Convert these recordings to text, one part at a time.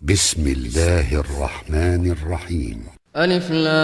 بسم الله الرحمن الرحيم. ألف لام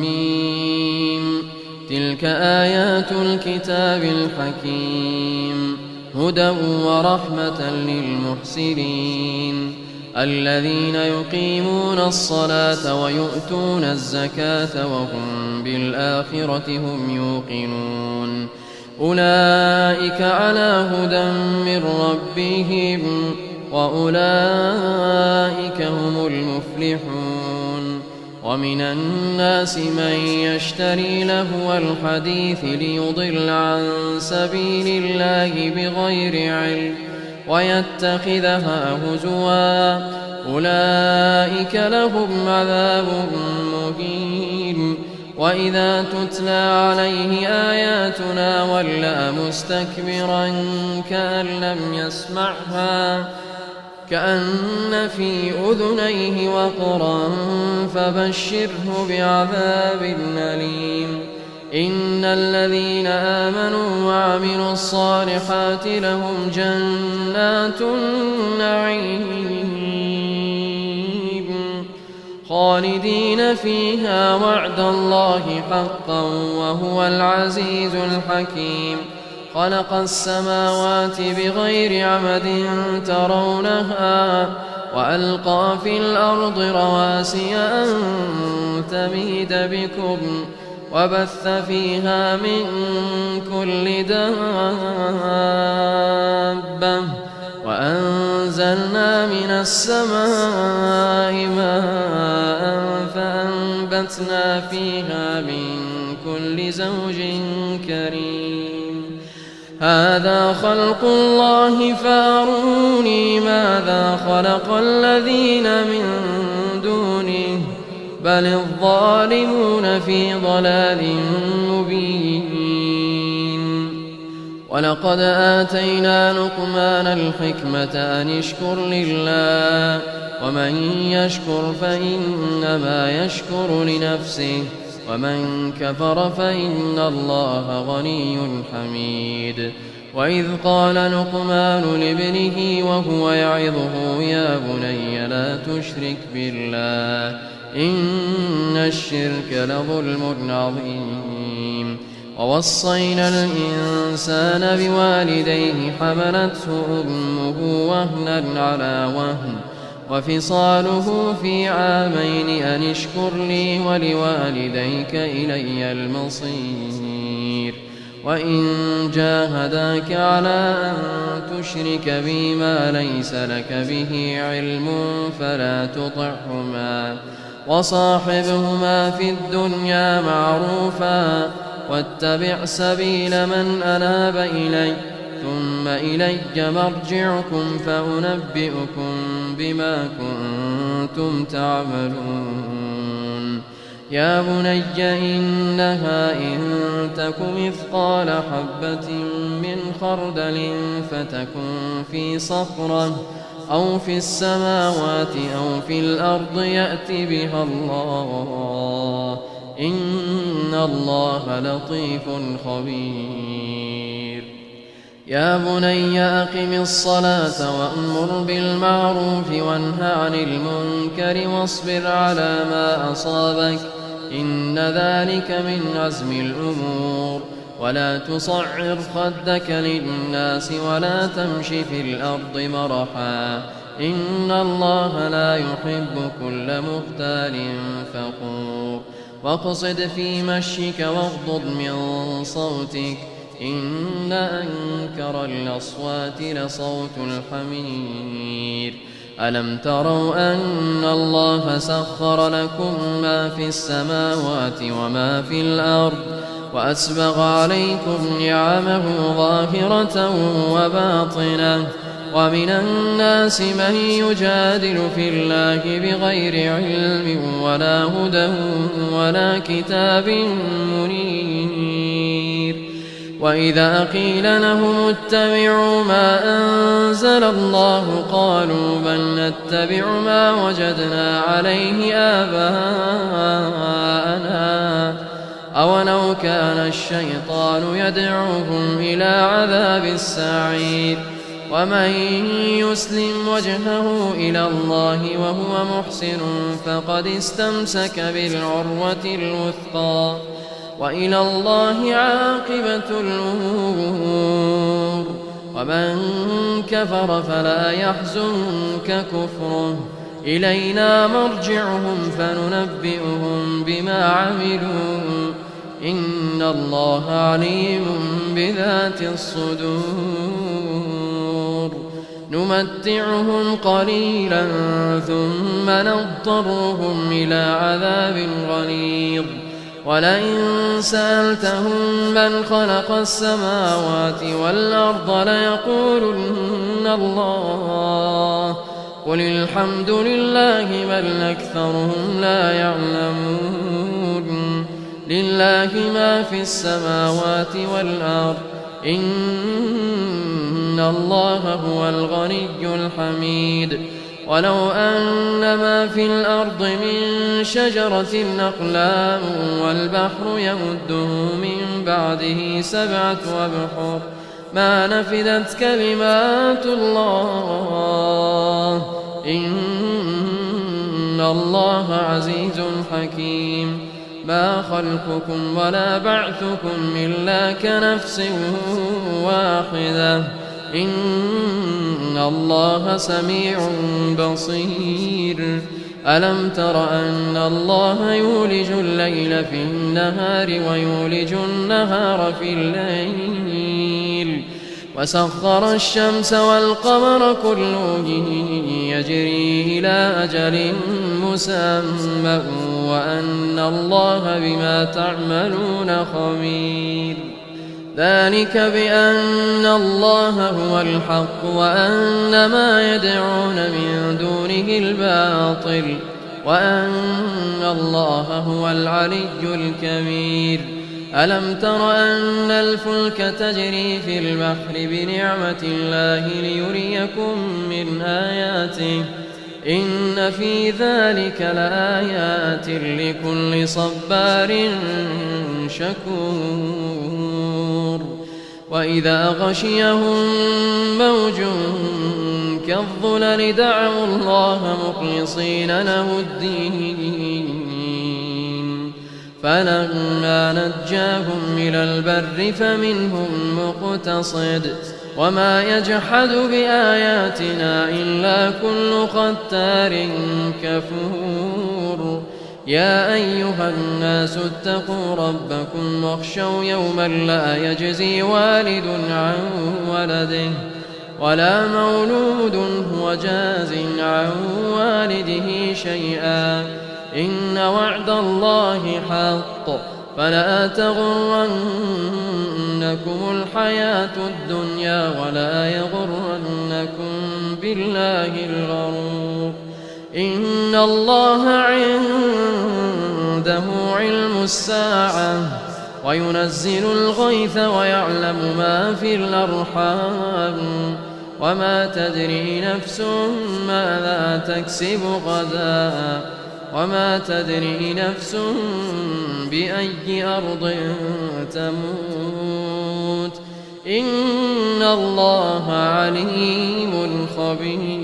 ميم. تلك آيات الكتاب الحكيم، هدى ورحمة للمحسنين الذين يقيمون الصلاة ويؤتون الزكاة وهم بالآخرة هم يوقنون. أولئك على هدى من ربهم وأولئك هم المفلحون. ومن الناس من يشتري لهو الحديث ليضل عن سبيل الله بغير علم ويتخذها هزوا، أولئك لهم عذاب مهين. وإذا تتلى عليه آياتنا ولى مستكبرا كأن لم يسمعها، كأن في أذنيه وقرا، فبشره بعذاب أليم. إن الذين آمنوا وعملوا الصالحات لهم جنات النعيم خالدين فيها وعد الله حقا وهو العزيز الحكيم. خلق السماوات بغير عمد ترونها وألقى في الأرض رواسي أن تميد بكم وبث فيها من كل دابة وأنزلنا من السماء ماء فأنبتنا فيها من كل زوج كريم. هذا خلق الله فاروني ماذا خلق الذين من دونه بل الظالمون في ضلال مبين. ولقد آتينا لقمان الحكمة أن اشكر لله ومن يشكر فإنما يشكر لنفسه ومن كفر فإن الله غني حميد. وإذ قال لقمان لابنه وهو يعظه يا بني لا تشرك بالله إن الشرك لظلم عظيم. ووصينا الإنسان بوالديه حملته أمه وهنا على وهن وفصاله في عامين أن اشكر لي ولوالديك إلي المصير. وإن جاهداك على أن تشرك بي ما ليس لك به علم فلا تطعهما وصاحبهما في الدنيا معروفا واتبع سبيل من أناب إلي ثم إلي مرجعكم فأنبئكم بما كنتم تعملون. يا بني إنها إن تك مثقال حبة من خردل فتكن في صخرة أو في السماوات أو في الأرض يأت بها الله إن الله لطيف خبير. يا بني أقم الصلاة وأمر بالمعروف وانه عن المنكر واصبر على ما أصابك إن ذلك من عزم الأمور. ولا تصعر خدك للناس ولا تمش في الأرض مرحا إن الله لا يحب كل مختال فخور. واقصد في مشيك واغضض من صوتك إن أنكر الأصوات لصوت الحمير. ألم تروا أن الله سخر لكم ما في السماوات وما في الأرض وأسبغ عليكم نعمه ظاهرة وباطنة. ومن الناس من يجادل في الله بغير علم ولا هدى ولا كتاب منير. وإذا قيل لهم اتبعوا ما أنزل الله قالوا بل نتبع ما وجدنا عليه آباءنا أولو كان الشيطان يدعوهم إلى عذاب السعير. ومن يسلم وجهه إلى الله وهو محسن فقد استمسك بالعروة الوثقى وإلى الله عاقبة الأمور. ومن كفر فلا يحزنك كفره، إلينا مرجعهم فننبئهم بما عملوا، إن الله عليم بذات الصدور. نمتعهم قليلا ثم نضطرهم إلى عذاب غليظ. ولئن سألتهم من خلق السماوات والأرض ليقولن الله، قل الحمد لله بل أكثرهم لا يعلمون. لله ما في السماوات والأرض، إن الله هو الغني الحميد. ولو أن ما في الأرض من شجرة أقلام والبحر يمده من بعده 7 أبحر ما نفدت كلمات الله، إن الله عزيز حكيم. ما خلقكم ولا بعثكم إلا كنفس واحدة، إن الله سميع بصير. ألم تر أن الله يولج الليل في النهار ويولج النهار في الليل، وسخر الشمس والقمر كل يجري إلى أجل مسمى وأن الله بما تعملون خبير. ذلك بأن الله هو الحق وأن ما يدعون من دونه الباطل وأن الله هو العلي الكبير. ألم تر أن الفلك تجري في البحر بنعمة الله ليريكم من آياته، إن في ذلك لآيات لكل صبار شكور. وإذا غشيهم موج كالظلل دعوا الله مخلصين له الدين، فلما نجاهم إلى البر فمنهم مقتصد، وما يجحد بآياتنا إلا كل ختار كفور. يا أيها الناس اتقوا ربكم واخشوا يوما لا يجزي والد عن ولده ولا مولود هو جاز عن والده شيئا، إن وعد الله حق، فلا تغرنكم الحياة الدنيا ولا يغرنكم بالله الغرور. إن الله عنده علم الساعة وينزل الغيث ويعلم ما في الأرحام، وما تدري نفس ماذا تكسب غدا، وما تدري نفس بأي أرض تموت، إن الله عليم خبير.